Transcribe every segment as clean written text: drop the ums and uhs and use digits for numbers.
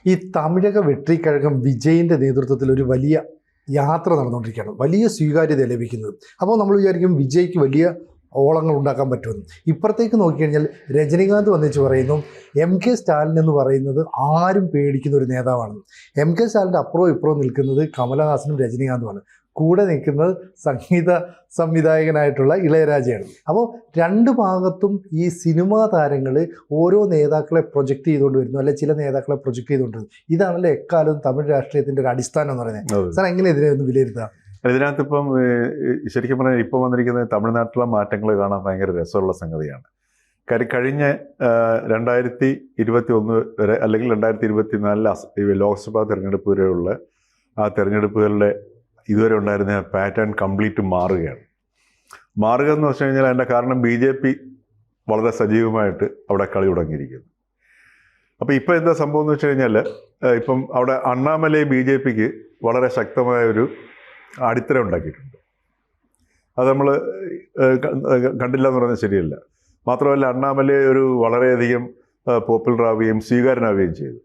ഈ തമിഴക വെട്രിക്കഴകം വിജയിൻ്റെ നേതൃത്വത്തിൽ ഒരു വലിയ യാത്ര നടന്നുകൊണ്ടിരിക്കുകയാണ്, വലിയ സ്വീകാര്യത ലഭിക്കുന്നത്. അപ്പോൾ നമ്മൾ വിചാരിക്കും വിജയ്ക്ക് വലിയ ഓളങ്ങൾ ഉണ്ടാക്കാൻ പറ്റുമെന്ന്. ഇപ്പുറത്തേക്ക് നോക്കിക്കഴിഞ്ഞാൽ രജനീകാന്ത് വന്നിച്ച് പറയുന്നു MK സ്റ്റാലിൻ എന്ന് പറയുന്നത് ആരും പേടിക്കുന്ന ഒരു നേതാവാണെന്ന്. MK സ്റ്റാലിൻ്റെ അപ്പുറവും ഇപ്പുറവും നിൽക്കുന്നത് കമലഹാസനും രജനീകാന്തുമാണ്. കൂടെ നിൽക്കുന്നത് സംഗീത സംവിധായകനായിട്ടുള്ള ഇളയരാജയാണ്. അപ്പോൾ രണ്ട് ഭാഗത്തും ഈ സിനിമാ താരങ്ങൾ ഓരോ നേതാക്കളെ പ്രൊജക്റ്റ് ചെയ്തുകൊണ്ട് വരുന്നു, അല്ലെ ചില നേതാക്കളെ പ്രൊജക്റ്റ് ചെയ്തുകൊണ്ട് വരുന്നു. ഇതാണല്ലോ എക്കാലവും തമിഴ് രാഷ്ട്രീയത്തിൻ്റെ ഒരു അടിസ്ഥാനം എന്ന് പറയുന്നത്. സാർ എങ്ങനെ ഇതിനെ ഒന്ന് വിലയിരുത്താം? ഇതിനകത്ത് ഇപ്പം ശരിക്കും പറഞ്ഞാൽ ഇപ്പം വന്നിരിക്കുന്ന തമിഴ്നാട്ടിലെ മാറ്റങ്ങൾ കാണാൻ ഭയങ്കര രസമുള്ള സംഗതിയാണ്. കാര്യം കഴിഞ്ഞ 2021 വരെ അല്ലെങ്കിൽ 2024 ലോക്സഭാ തെരഞ്ഞെടുപ്പ് വരെയുള്ള ആ തെരഞ്ഞെടുപ്പുകളുടെ ഇതുവരെ ഉണ്ടായിരുന്ന പാറ്റേൺ കംപ്ലീറ്റ് മാറുകയാണ്. മാറുക എന്ന് വെച്ച് കഴിഞ്ഞാൽ അതിൻ്റെ കാരണം BJP വളരെ സജീവമായിട്ട് അവിടെ കളി തുടങ്ങിയിരിക്കുന്നു. അപ്പോൾ ഇപ്പോൾ എന്താ സംഭവം എന്ന് വെച്ച് കഴിഞ്ഞാൽ ഇപ്പം അവിടെ അണ്ണാമലൈ BJPക്ക് വളരെ ശക്തമായൊരു അടിത്തറ ഉണ്ടാക്കിയിട്ടുണ്ട്. അത് നമ്മൾ കണ്ടില്ല എന്ന് പറയുന്നത് ശരിയല്ല. മാത്രമല്ല അണ്ണാമലൈ ഒരു വളരെയധികം പോപ്പുലർ ആവുകയും സ്വീകാരനാവുകയും ചെയ്തു.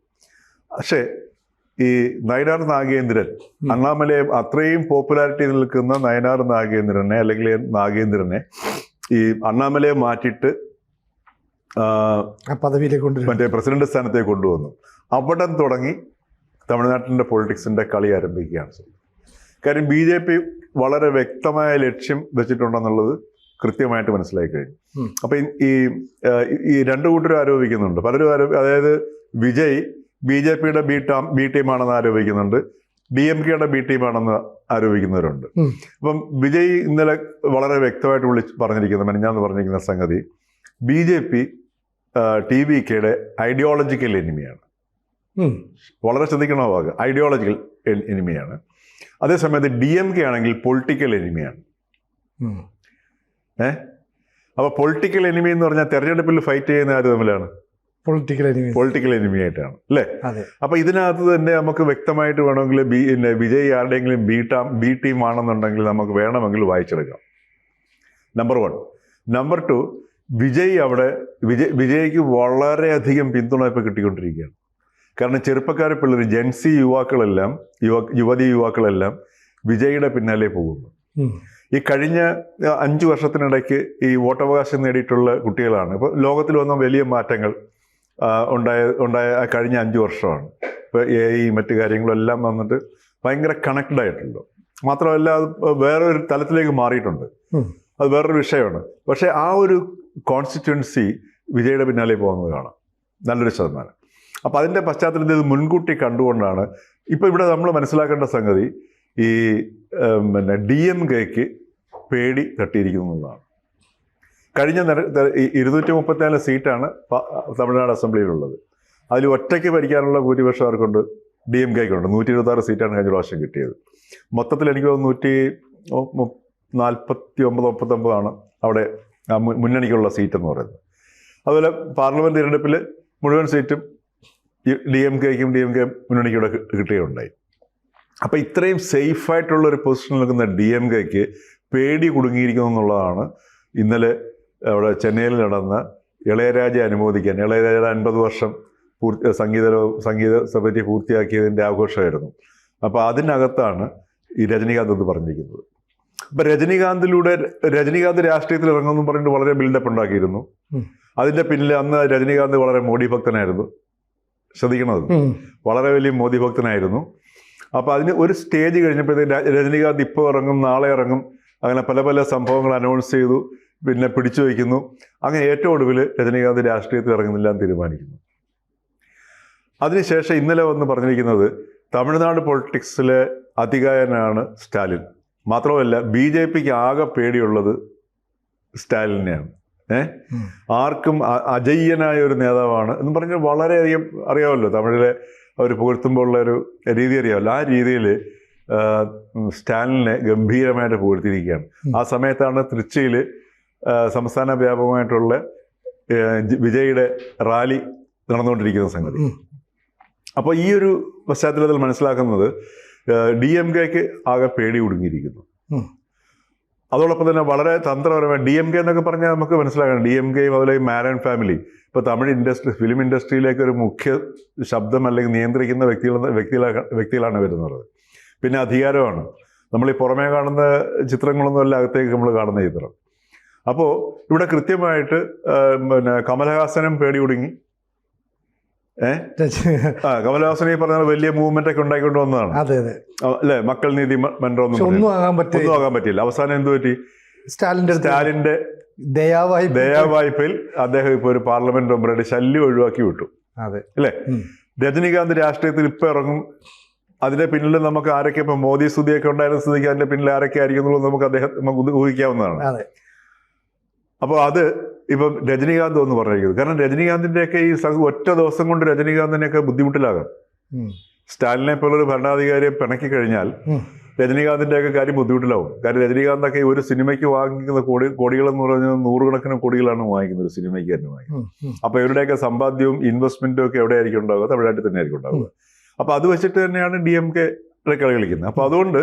പക്ഷേ ഈ നയനാർ നാഗേന്ദ്രൻ, അണ്ണാമലയെ അത്രയും പോപ്പുലാരിറ്റി നിൽക്കുന്ന നയനാർ നാഗേന്ദ്രനെ അല്ലെങ്കിൽ നാഗേന്ദ്രനെ ഈ അണ്ണാമലയെ മാറ്റിയിട്ട് പദവിയിലേക്ക് മറ്റേ പ്രസിഡന്റ് സ്ഥാനത്തേക്ക് കൊണ്ടുവന്നു. അവിടെ തുടങ്ങി തമിഴ്നാട്ടിൻ്റെ പൊളിറ്റിക്സിൻ്റെ കളി ആരംഭിക്കുകയാണ്. കാര്യം BJP വളരെ വ്യക്തമായ ലക്ഷ്യം വെച്ചിട്ടുണ്ടെന്നുള്ളത് കൃത്യമായിട്ട് മനസ്സിലാക്കി കഴിഞ്ഞു. അപ്പം ഈ രണ്ടു കൂട്ടരും ആരോപിക്കുന്നുണ്ട്, പലരും അതായത് വിജയ് BJPയുടെ ബി ടീമാണെന്ന് ആരോപിക്കുന്നുണ്ട്, DMKയുടെ ബി ടീമാണെന്ന് ആരോപിക്കുന്നവരുണ്ട്. അപ്പം വിജയ് ഇന്നലെ വളരെ വ്യക്തമായിട്ട് പറഞ്ഞിരിക്കുന്ന മെനഞ്ഞാന്ന് പറഞ്ഞിരിക്കുന്ന സംഗതി BJP TVKയുടെ ഐഡിയോളജിക്കൽ എനിമിയാണ്. വളരെ ശ്രദ്ധിക്കണ ഭാഗം, ഐഡിയോളജിക്കൽ എനിമിയാണ്. അതേസമയത്ത് DMK ആണെങ്കിൽ പൊളിറ്റിക്കൽ എനിമിയാണ്. അപ്പോൾ പൊളിറ്റിക്കൽ എനിമി എന്ന് പറഞ്ഞാൽ തെരഞ്ഞെടുപ്പിൽ ഫൈറ്റ് ചെയ്യുന്ന ആര് തമ്മിലാണ്? പൊളിറ്റിക്കൽ എനിമി ആയിട്ടാണ് അല്ലേ? അപ്പൊ ഇതിനകത്ത് തന്നെ നമുക്ക് വ്യക്തമായിട്ട് വേണമെങ്കിൽ വിജയ് ആരുടെയെങ്കിലും ബി ടീം ആണെന്നുണ്ടെങ്കിൽ നമുക്ക് വേണമെങ്കിൽ വായിച്ചെടുക്കാം. നമ്പർ 1. നമ്പർ 2, വിജയ് അവിടെ വിജയ്ക്ക് വളരെയധികം പിന്തുണ ഇപ്പോൾ കിട്ടിക്കൊണ്ടിരിക്കുകയാണ്. കാരണം ചെറുപ്പക്കാരെ പിള്ളേർ ജെൻസി യുവതി യുവാക്കളെല്ലാം വിജയുടെ പിന്നാലെ പോകുന്നു. ഈ കഴിഞ്ഞ 5 വർഷത്തിനിടയ്ക്ക് ഈ വോട്ടവകാശം നേടിയിട്ടുള്ള കുട്ടികളാണ്. ഇപ്പോൾ ലോകത്തിൽ വന്ന വലിയ മാറ്റങ്ങൾ ഉണ്ടായ കഴിഞ്ഞ 5 വർഷമാണ്. ഇപ്പോൾ AI മറ്റു കാര്യങ്ങളെല്ലാം വന്നിട്ട് ഭയങ്കര കണക്റ്റഡ് ആയിട്ടുണ്ട്. മാത്രമല്ല അത് വേറൊരു തലത്തിലേക്ക് മാറിയിട്ടുണ്ട്. അത് വേറൊരു വിഷയമാണ്. പക്ഷേ ആ ഒരു കോൺസ്റ്റിറ്റ്യുവൻസി വിജയുടെ പിന്നാലെ പോകുന്നത് കാണാം, നല്ലൊരു ശതമാനം. അപ്പം അതിൻ്റെ പശ്ചാത്തലത്തിൽ ഇത് മുൻകൂട്ടി കണ്ടുകൊണ്ടാണ് ഇപ്പോൾ ഇവിടെ നമ്മൾ മനസ്സിലാക്കേണ്ട സംഗതി ഈ DMKക്ക് പേടി തട്ടിയിരിക്കുന്നതാണ്. കഴിഞ്ഞ 234 സീറ്റാണ് തമിഴ്നാട് അസംബ്ലിയിലുള്ളത്. അതിൽ ഒറ്റയ്ക്ക് ഭരിക്കാനുള്ള ഭൂരിപക്ഷം ആർക്കുണ്ട്? DMKക്കുണ്ട്. 126 സീറ്റാണ് കഴിഞ്ഞ പ്രാവശ്യം കിട്ടിയത്. മൊത്തത്തിൽ എനിക്ക് തോന്നുന്നു 149 അവിടെ മുന്നണിക്കുള്ള സീറ്റ് എന്ന് പറയുന്നത്. അതുപോലെ പാർലമെൻറ്റ് തിരഞ്ഞെടുപ്പിൽ മുഴുവൻ സീറ്റും DMK മുന്നണിക്കൂടെ കിട്ടുകയുണ്ടായി. അപ്പം ഇത്രയും സേഫായിട്ടുള്ളൊരു പൊസിഷനിൽ നിൽക്കുന്ന DMKക്ക് പേടി കുടുങ്ങിയിരിക്കുന്നു എന്നുള്ളതാണ് ഇന്നലെ അവിടെ ചെന്നൈയിൽ നടന്ന ഇളയരാജ അനുമോദിക്കാൻ. ഇളയരാജ 50 വർഷം സംഗീത സഭയെ പൂർത്തിയാക്കിയതിൻ്റെ ആഘോഷമായിരുന്നു. അപ്പോൾ അതിനകത്താണ് ഈ രജനീകാന്ത് എന്ന് പറഞ്ഞിരിക്കുന്നത്. അപ്പം രജനീകാന്ത് രാഷ്ട്രീയത്തിൽ ഇറങ്ങുമെന്ന് പറഞ്ഞിട്ട് വളരെ ബിൽഡപ്പ് ഉണ്ടാക്കിയിരുന്നു. അതിൻ്റെ പിന്നിൽ അന്ന് രജനീകാന്ത് വളരെ മോഡി ഭക്തനായിരുന്നു. ശ്രദ്ധിക്കണത്, വളരെ വലിയ മോദി ഭക്തനായിരുന്നു. അപ്പോൾ അതിന് ഒരു സ്റ്റേജ് കഴിഞ്ഞപ്പോഴത്തേക്ക് രജനീകാന്ത് ഇപ്പോൾ ഇറങ്ങും, നാളെ ഇറങ്ങും, അങ്ങനെ പല പല സംഭവങ്ങൾ അനൗൺസ് ചെയ്തു, പിന്നെ പിടിച്ചു വയ്ക്കുന്നു. അങ്ങനെ ഏറ്റവും ഒടുവിൽ രജനീകാന്ത് രാഷ്ട്രീയത്തിൽ ഇറങ്ങുന്നില്ല എന്ന് തീരുമാനിക്കുന്നു. അതിനുശേഷം ഇന്നലെ വന്ന് പറഞ്ഞിരിക്കുന്നത് തമിഴ്നാട് പൊളിറ്റിക്സിലെ അതികായനാണ് സ്റ്റാലിൻ. മാത്രമല്ല BJPക്ക് ആകെ പേടിയുള്ളത് സ്റ്റാലിനെയാണ്. ആർക്കും അജയ്യനായ ഒരു നേതാവാണ് എന്ന് പറഞ്ഞാൽ വളരെയധികം അറിയാമല്ലോ, തമിഴിലെ അവർ പുകഴ്ത്തുമ്പോൾ ഉള്ളൊരു രീതി അറിയാമല്ലോ. ആ രീതിയിൽ സ്റ്റാലിനെ ഗംഭീരമായിട്ട് പുകഴ്ത്തിയിരിക്കുകയാണ്. ആ സമയത്താണ് തൃച്ചിയിൽ സംസ്ഥാന വ്യാപകമായിട്ടുള്ള വിജയുടെ റാലി നടന്നുകൊണ്ടിരിക്കുന്ന സംഗതി. അപ്പോൾ ഈ ഒരു പശ്ചാത്തലത്തിൽ മനസ്സിലാക്കുന്നത് DMKക്ക് ആകെ പേടി കുടുങ്ങിയിരിക്കുന്നു. അതോടൊപ്പം തന്നെ വളരെ തന്ത്രപരമായ DMK എന്നൊക്കെ പറഞ്ഞാൽ നമുക്ക് മനസ്സിലാക്കണം. DMK അതുപോലെ മാരൻ ഫാമിലി ഇപ്പോൾ തമിഴ് ഫിലിം ഇൻഡസ്ട്രിയിലേക്ക് ഒരു മുഖ്യ ശബ്ദം അല്ലെങ്കിൽ നിയന്ത്രിക്കുന്ന വ്യക്തികളാണ് വരുന്നത്. പിന്നെ അധികാരമാണ്. നമ്മൾ ഈ പുറമേ കാണുന്ന ചിത്രങ്ങളൊന്നും അല്ല അകത്തേക്ക് നമ്മൾ കാണുന്ന ചിത്രം. അപ്പോൾ ഇവിടെ കൃത്യമായിട്ട് പിന്നെ കമലഹാസനും പേടി കുടുങ്ങി. കമലഹാസൻ ഈ പറഞ്ഞ വലിയ മൂവ്മെന്റ് ഒക്കെ ഉണ്ടാക്കിക്കൊണ്ട് വന്നതാണ് അല്ലെ. മക്കൾ നീതി മன்றம் ഒന്നും ആകാൻ പറ്റില്ല. അവസാനം എന്ത് പറ്റി? സ്റ്റാലിന്റെ ദയാവായ്പയിൽ അദ്ദേഹം ഇപ്പൊ ഒരു പാർലമെന്റ് മെമ്പറുടെ ശല്യം ഒഴിവാക്കി വിട്ടു അല്ലെ. രജനീകാന്ത് രാഷ്ട്രീയത്തിൽ ഇപ്പൊ ഇറങ്ങും. അതിന്റെ പിന്നിൽ നമുക്ക് ആരൊക്കെ ഇപ്പൊ മോദി സ്തുതിയൊക്കെ ഉണ്ടായിരുന്ന സ്ഥിതിക്ക് അതിന്റെ പിന്നിൽ ആരൊക്കെ ആയിരിക്കും എന്നുള്ളത് നമുക്ക് ഊഹിക്കാവുന്നതാണ്. അപ്പോൾ അത് ഇപ്പം രജനീകാന്ത് എന്ന് പറഞ്ഞിരിക്കുന്നത്. കാരണം രജനീകാന്തിന്റെയൊക്കെ ഈ ഒറ്റ ദിവസം കൊണ്ട് രജനീകാന്തിനെയൊക്കെ ബുദ്ധിമുട്ടിലാകാം. സ്റ്റാലിനെ പോലൊരു ഭരണാധികാരിയെ പിണക്കി കഴിഞ്ഞാൽ രജനീകാന്തിന്റെയൊക്കെ കാര്യം ബുദ്ധിമുട്ടിലാവും. കാരണം രജനീകാന്തൊക്കെ ഒരു സിനിമയ്ക്ക് വാങ്ങിക്കുന്ന കോടികളെന്ന് പറഞ്ഞാൽ 100 കണക്കിന് കോടികളാണ് വാങ്ങിക്കുന്നത് ഒരു സിനിമയ്ക്ക് തന്നെ വാങ്ങിക്കുന്നത്. അപ്പൊ ഇവരുടെയൊക്കെ സമ്പാദ്യവും ഇൻവെസ്റ്റ്മെന്റും ഒക്കെ എവിടെയായിരിക്കും ഉണ്ടാവുക? തമിഴ്നാട്ടിൽ തന്നെ ആയിരിക്കും ഉണ്ടാവുക. അപ്പൊ അത് വെച്ചിട്ട് തന്നെയാണ് DMK കളി കളിക്കുന്നത്. അപ്പൊ അതുകൊണ്ട്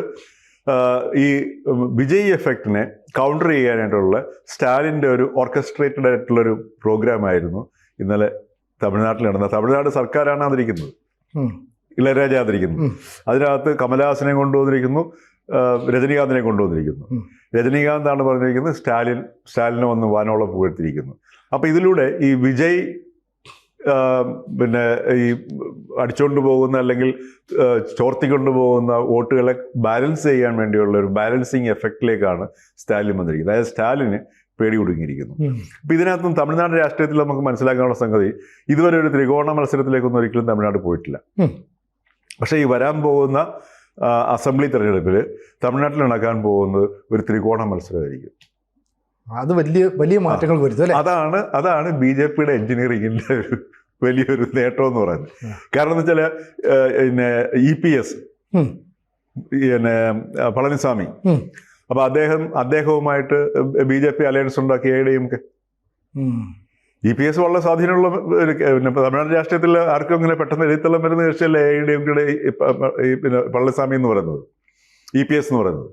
ഈ വിജയ് എഫക്റ്റിനെ കൗണ്ടർ ചെയ്യാനായിട്ടുള്ള സ്റ്റാലിൻ്റെ ഒരു ഓർക്കസ്ട്രേറ്റഡ് ആയിട്ടുള്ളൊരു പ്രോഗ്രാം ആയിരുന്നു ഇന്നലെ തമിഴ്നാട്ടിൽ നടന്നത്. തമിഴ്നാട് സർക്കാരാണ് അതിരിക്കുന്നത്, ഇളയരാജ അതിരിക്കുന്നത്. അതിനകത്ത് കമലഹാസനെ കൊണ്ടുവന്നിരിക്കുന്നു, രജനീകാന്തിനെ കൊണ്ടുവന്നിരിക്കുന്നു. രജനീകാന്താണ് പറഞ്ഞിരിക്കുന്നത് സ്റ്റാലിനെ വന്ന് വാനോളം പുകഴ്ത്തിയിരിക്കുന്നു. അപ്പൊ ഇതിലൂടെ ഈ വിജയ് പിന്നെ ഈ അടിച്ചുകൊണ്ട് പോകുന്ന അല്ലെങ്കിൽ ചോർത്തിക്കൊണ്ടു പോകുന്ന വോട്ടുകളെ ബാലൻസ് ചെയ്യാൻ വേണ്ടിയുള്ള ഒരു ബാലൻസിങ് എഫക്റ്റിലേക്കാണ് സ്റ്റാലിൻ വന്നിരിക്കുന്നത്. അതായത് സ്റ്റാലിന് പേടി കുടുങ്ങിയിരിക്കുന്നു. അപ്പൊ ഇതിനകത്തും തമിഴ്നാട് രാഷ്ട്രീയത്തിൽ നമുക്ക് മനസ്സിലാക്കാനുള്ള സംഗതി, ഇതുവരെ ഒരു ത്രികോണ മത്സരത്തിലേക്കൊന്നും ഒരിക്കലും തമിഴ്നാട് പോയിട്ടില്ല. പക്ഷേ ഈ വരാൻ പോകുന്ന അസംബ്ലി തെരഞ്ഞെടുപ്പിൽ തമിഴ്നാട്ടിൽ നടക്കാൻ പോകുന്നത് ഒരു ത്രികോണ മത്സരമായിരിക്കും. അത് വലിയ മാറ്റങ്ങൾ വരുത്തും. അതാണ് BJPയുടെ എഞ്ചിനീയറിംഗിന്റെ ഒരു വലിയൊരു നേട്ടം എന്ന് പറയുന്നത്. കാരണം എന്ന് വെച്ചാൽ പിന്നെ EPS പിന്നെ പളനിസ്വാമി, അപ്പൊ അദ്ദേഹവുമായിട്ട് BJP അലയൻസ് ഉണ്ടാക്കി AIDMK. EPS വളരെ സ്വാധീനമുള്ള പിന്നെ തമിഴ്നാട് രാഷ്ട്രീയത്തിൽ ആർക്കും അങ്ങനെ പെട്ടെന്ന് എഴുത്തള്ളം വരുന്ന കക്ഷിയല്ല AIDMKയുടെ പിന്നെ പളനിസ്വാമി എന്ന് പറയുന്നത്, EPS എന്ന് പറയുന്നത്.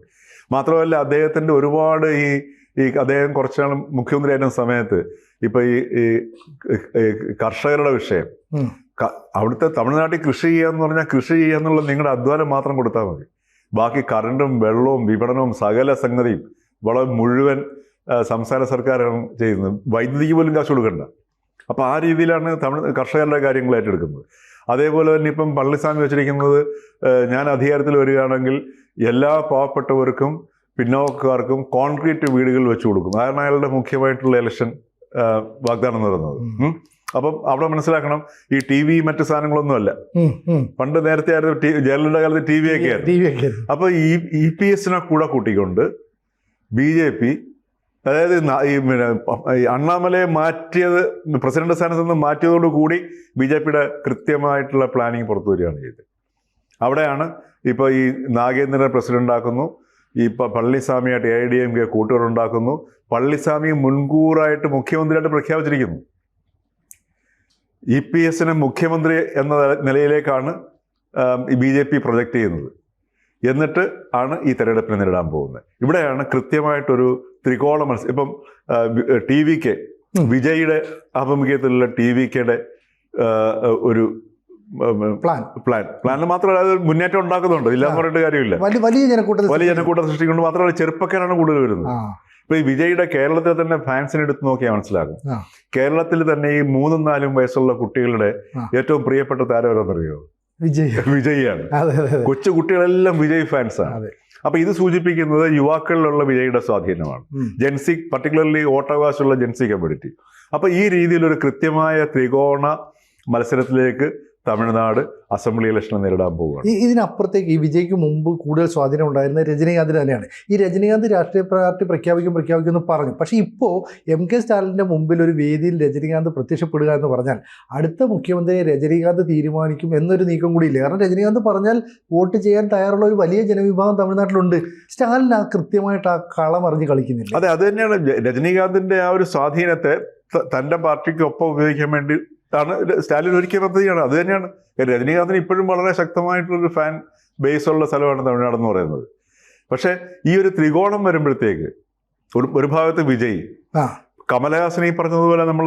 മാത്രമല്ല അദ്ദേഹത്തിന്റെ ഒരുപാട് ഈ അദ്ദേഹം കുറച്ചാൾ മുഖ്യമന്ത്രി ആയിരുന്ന സമയത്ത് ഇപ്പൊ ഈ കർഷകരുടെ വിഷയം, അവിടുത്തെ തമിഴ്നാട്ടിൽ കൃഷി ചെയ്യാന്ന് പറഞ്ഞാൽ കൃഷി ചെയ്യാന്നുള്ള നിങ്ങളുടെ അധ്വാനം മാത്രം കൊടുത്താൽ മതി. ബാക്കി കറണ്ടും വെള്ളവും വിപണനവും സകല സംഗതിയും വളരെ മുഴുവൻ സംസ്ഥാന സർക്കാരാണ് ചെയ്യുന്നത്. വൈദ്യുതിക്ക് പോലും കാശ് കൊടുക്കണ്ട. അപ്പൊ ആ രീതിയിലാണ് കർഷകരുടെ കാര്യങ്ങൾ ഏറ്റെടുക്കുന്നത്. അതേപോലെ തന്നെ ഇപ്പം പളനിസ്വാമി വെച്ചിരിക്കുന്നത്, ഞാൻ അധികാരത്തിൽ വരികയാണെങ്കിൽ എല്ലാ പാവപ്പെട്ടവർക്കും പിന്നോക്കക്കാർക്കും കോൺക്രീറ്റ് വീടുകൾ വെച്ചു കൊടുക്കും. അതാണ് അയാളുടെ മുഖ്യമായിട്ടുള്ള ഇലക്ഷൻ വാഗ്ദാനം നടന്നത്. അപ്പം അവിടെ മനസ്സിലാക്കണം, ഈ TV മറ്റു സാധനങ്ങളൊന്നുമല്ല. പണ്ട് നേരത്തെ ആയിരുന്നു ജയലളിത കാലത്ത് TV ഒക്കെ ആയിരുന്നു. അപ്പൊ ഈ EPSനെ കൂടെ കൂട്ടിക്കൊണ്ട് BJP, അതായത് ഈ അണ്ണാമലയെ മാറ്റിയത്, പ്രസിഡന്റ് സ്ഥാനത്ത് നിന്ന് മാറ്റിയതോടുകൂടി BJPയുടെ കൃത്യമായിട്ടുള്ള പ്ലാനിങ് പുറത്തു വരികയാണ് ചെയ്തത്. അവിടെയാണ് ഇപ്പൊ ഈ നാഗേന്ദ്രനെ പ്രസിഡന്റ് ആക്കുന്നു, ഈ പളനിസ്വാമിയായിട്ട് AIDMK കൂട്ടുകാരുണ്ടാക്കുന്നു. പളനിസ്വാമി മുൻകൂറായിട്ട് മുഖ്യമന്ത്രിയായിട്ട് പ്രഖ്യാപിച്ചിരിക്കുന്നു. EPSനെ മുഖ്യമന്ത്രി എന്ന നിലയിലേക്കാണ് ഈ BJP പ്രൊജക്റ്റ് ചെയ്യുന്നത്. എന്നിട്ട് ആണ് ഈ തെരഞ്ഞെടുപ്പിനെ നേരിടാൻ പോകുന്നത്. ഇവിടെയാണ് കൃത്യമായിട്ടൊരു ത്രികോണ മത്സരം. ഇപ്പം TVK, വിജയുടെ ആഭിമുഖ്യത്തിലുള്ള TVKയുടെ ഒരു പ്ലാൻ മാത്രമല്ല, അത് മുന്നേറ്റം ഉണ്ടാക്കുന്നുണ്ട്, ഇല്ലാന്ന് പറഞ്ഞിട്ട് കാര്യമില്ല. വലിയ ജനക്കൂട്ടം സൃഷ്ടിക്കൊണ്ട് മാത്രമല്ല ചെറുപ്പക്കാരാണ് കൂടുതൽ വരുന്നത്. ഇപ്പൊ ഈ വിജയുടെ കേരളത്തിൽ തന്നെ ഫാൻസിനെ എടുത്ത് നോക്കിയാൽ മനസ്സിലാകും. കേരളത്തിൽ തന്നെ ഈ 3-4 വയസ്സുള്ള കുട്ടികളുടെ ഏറ്റവും പ്രിയപ്പെട്ട താരമെന്നറിയോ? വിജയാണ്. കൊച്ചു കുട്ടികളെല്ലാം വിജയ് ഫാൻസാണ്. അപ്പൊ ഇത് സൂചിപ്പിക്കുന്നത് യുവാക്കളിലുള്ള വിജയുടെ സ്വാധീനമാണ്. ജെൻസി, പർട്ടിക്കുലർലി വോട്ടവകാശമുള്ള ജെൻസി കമ്മ്യൂണിറ്റി. അപ്പൊ ഈ രീതിയിലൊരു കൃത്യമായ ത്രികോണ മത്സരത്തിലേക്ക് തമിഴ്നാട് അസംബ്ലി ഇലക്ഷൻ നേരിടാൻ പോവുകയാണ്. ഇതിനപ്പുറത്തേക്ക് ഈ വിജയ്ക്ക് മുമ്പ് കൂടുതൽ സ്വാധീനം ഉണ്ടായിരുന്നത് രജനീകാന്തിന് തന്നെയാണ്. ഈ രജനീകാന്ത് രാഷ്ട്രീയ പാർട്ടി പ്രഖ്യാപിക്കുമെന്ന് പറഞ്ഞു. പക്ഷേ ഇപ്പോൾ MK സ്റ്റാലിൻ്റെ മുമ്പിൽ ഒരു വേദിയിൽ രജനീകാന്ത് പ്രത്യക്ഷപ്പെടുക എന്ന് പറഞ്ഞാൽ അടുത്ത മുഖ്യമന്ത്രിയെ രജനീകാന്ത് തീരുമാനിക്കും എന്നൊരു നീക്കം കൂടിയില്ല. കാരണം രജനീകാന്ത് പറഞ്ഞാൽ വോട്ട് ചെയ്യാൻ തയ്യാറുള്ള ഒരു വലിയ ജനവിഭാഗം തമിഴ്നാട്ടിലുണ്ട്. സ്റ്റാലിൻ കൃത്യമായിട്ട് ആ കളം അറിഞ്ഞ് കളിക്കുന്നില്ല. അതെ, അത് തന്നെയാണ് രജനീകാന്തിന്റെ ആ ഒരു സ്വാധീനത്തെ തൻ്റെ പാർട്ടിക്ക് ഒപ്പം ഉപയോഗിക്കാൻ വേണ്ടി ആണ് സ്റ്റാലിൻ ഒരുക്കിയ പദ്ധതിയാണ്. അത് തന്നെയാണ്. രജനീകാന്തിന് ഇപ്പോഴും വളരെ ശക്തമായിട്ടുള്ളൊരു ഫാൻ ബേസ് ഉള്ള സ്ഥലമാണ് തമിഴ്നാട് എന്ന് പറയുന്നത്. പക്ഷേ ഈ ഒരു ത്രികോണം വരുമ്പോഴത്തേക്ക് ഒരു ഭാഗത്ത് വിജയ്, കമലഹാസൻ ഈ പറഞ്ഞതുപോലെ നമ്മൾ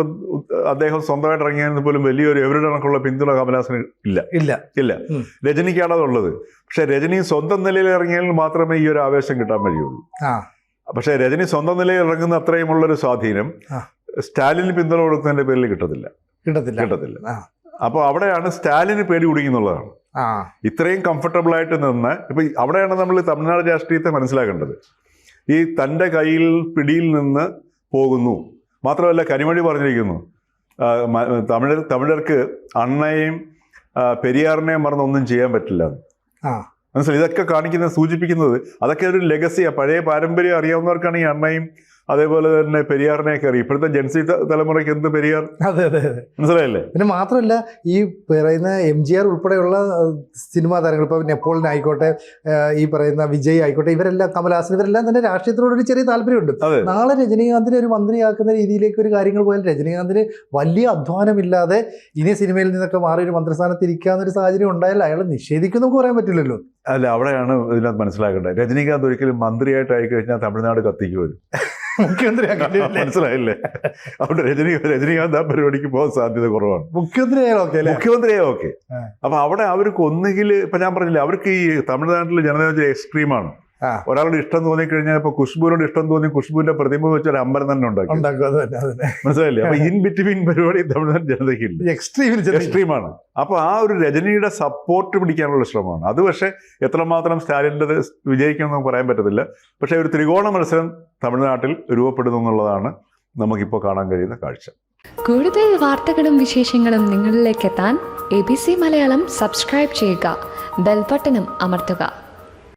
അദ്ദേഹം സ്വന്തമായിട്ട് ഇറങ്ങിയതിന് പോലും വലിയൊരു എവരുടെ കണക്കുള്ള പിന്തുണ കമലഹാസന് ഇല്ല. രജനിക്കാണ് അതുള്ളത്. പക്ഷെ രജനി സ്വന്തം നിലയിൽ ഇറങ്ങിയാൽ മാത്രമേ ഈ ഒരു ആവേശം കിട്ടാൻ കഴിയുള്ളൂ. പക്ഷെ രജനി സ്വന്തം നിലയിൽ ഇറങ്ങുന്ന അത്രയുമുള്ളൊരു സ്വാധീനം സ്റ്റാലിന് പിന്തുണ കൊടുക്കുന്നതിന്റെ പേരിൽ കിട്ടത്തില്ല. അപ്പോൾ അവിടെയാണ് സ്റ്റാലിന് പേടി കുടുങ്ങിയെന്നുള്ളതാണ്. ഇത്രയും കംഫർട്ടബിൾ ആയിട്ട് നിന്ന് ഇപ്പൊ അവിടെയാണ് നമ്മൾ തമിഴ്നാട് രാഷ്ട്രീയത്തെ മനസ്സിലാക്കേണ്ടത്. ഈ തൻ്റെ കയ്യിൽ പിടിയിൽ നിന്ന് പോകുന്നു. മാത്രമല്ല കനിമൊഴി പറഞ്ഞിരിക്കുന്നു, തമിഴർക്ക് അണ്ണയെയും പെരിയാറിനെയും മറന്നൊന്നും ചെയ്യാൻ പറ്റില്ല. മനസ്സിലായി? ഇതൊക്കെ സൂചിപ്പിക്കുന്നത് അതൊക്കെ ഒരു ലെഗസിയാണ്. പഴയ പാരമ്പര്യം അറിയാവുന്നവർക്കാണ് ഈ അണ്ണയും അതേപോലെ തന്നെ പെരിയാറിനെയൊക്കെ അറിയാം. ഇപ്പോഴത്തെ ജെൻസി തലമുറയ്ക്ക് എന്ത് പെരിയാർ, മനസ്സിലായില്ലേ? പിന്നെ മാത്രമല്ല ഈ പറയുന്ന MGR ഉൾപ്പെടെയുള്ള സിനിമാ താരങ്ങൾ, ഇപ്പോൾ നെപ്പോളിയൻ ആയിക്കോട്ടെ, ഈ പറയുന്ന വിജയ് ആയിക്കോട്ടെ, ഇവരെല്ലാം കമലഹാസൻ, ഇവരെല്ലാം തന്നെ രാഷ്ട്രീയത്തിനോടൊരു ചെറിയ താല്പര്യമുണ്ട്. നാളെ രജനീകാന്തിനെ ഒരു മന്ത്രിയാക്കുന്ന രീതിയിലേക്ക് ഒരു കാര്യങ്ങൾ പോയാൽ രജനീകാന്തിന് വലിയ അധ്വാനമില്ലാതെ ഇനി സിനിമയിൽ നിന്നൊക്കെ മാറി ഒരു മന്ത്രിസ്ഥാനത്ത് ഇരിക്കാവുന്നൊരു സാഹചര്യം ഉണ്ടായാൽ അയാളെ നിഷേധിക്കും നമുക്ക് പറയാൻ പറ്റില്ലല്ലോ. അല്ല, അവിടെയാണ് ഇതിനകത്ത് മനസ്സിലാക്കേണ്ടത്. രജനീകാന്ത് ഒരിക്കലും മന്ത്രിയായിട്ട് ആയിക്കഴിഞ്ഞാൽ തമിഴ്നാട് കത്തിക്കുമല്ലോ, മനസ്സിലായില്ലേ? അവിടെ രജനീകാന്ത് ആ പരിപാടിക്ക് പോകാൻ സാധ്യത കുറവാണ്. മുഖ്യമന്ത്രിയായ ഓക്കെ. അപ്പൊ അവിടെ അവർക്ക് ഒന്നുകിൽ ഇപ്പൊ ഞാൻ പറഞ്ഞില്ലേ, അവർക്ക് ഈ തമിഴ്നാട്ടിലെ ജനത എക്സ്ട്രീമാണ്. ഒരാളുടെ ഇഷ്ടം തോന്നിക്കഴിഞ്ഞാൽ ഇപ്പൊ ഖുഷ്ബുവിനോട് ഇഷ്ടം തോന്നി ഖുഷ്ബുവിന്റെ പ്രതിമ വെച്ച് ഒരു അമ്പലം തന്നെ ഉണ്ടാക്കി, മനസ്സിലായില്ലേ? അപ്പൊ ഇൻ ബിറ്റ്വീൻ പരിപാടി തമിഴ്നാട് ജനതയ്ക്കില്ല, എക്സ്ട്രീമാണ്. അപ്പൊ ആ ഒരു രജനിയുടെ സപ്പോർട്ട് പിടിക്കാനുള്ള ശ്രമമാണ് അത്. പക്ഷെ എത്രമാത്രം സ്റ്റാലിൻ്റെ വിജയിക്കുമെന്ന് നമുക്ക് പറയാൻ പറ്റത്തില്ല. പക്ഷെ ഒരു ത്രികോണ മത്സരം തമിഴ്നാട്ടിൽ രൂപപ്പെടുന്നു എന്നുള്ളതാണ് നമുക്കിപ്പോൾ കാണാൻ കഴിയുന്ന കാഴ്ച. കൂടുതൽ വാർത്തകളും വിശേഷങ്ങളും നിങ്ങളിലേക്ക് എത്താൻ ABC മലയാളം സബ്സ്ക്രൈബ് ചെയ്യുക, ബെൽ ബട്ടണും അമർത്തുക.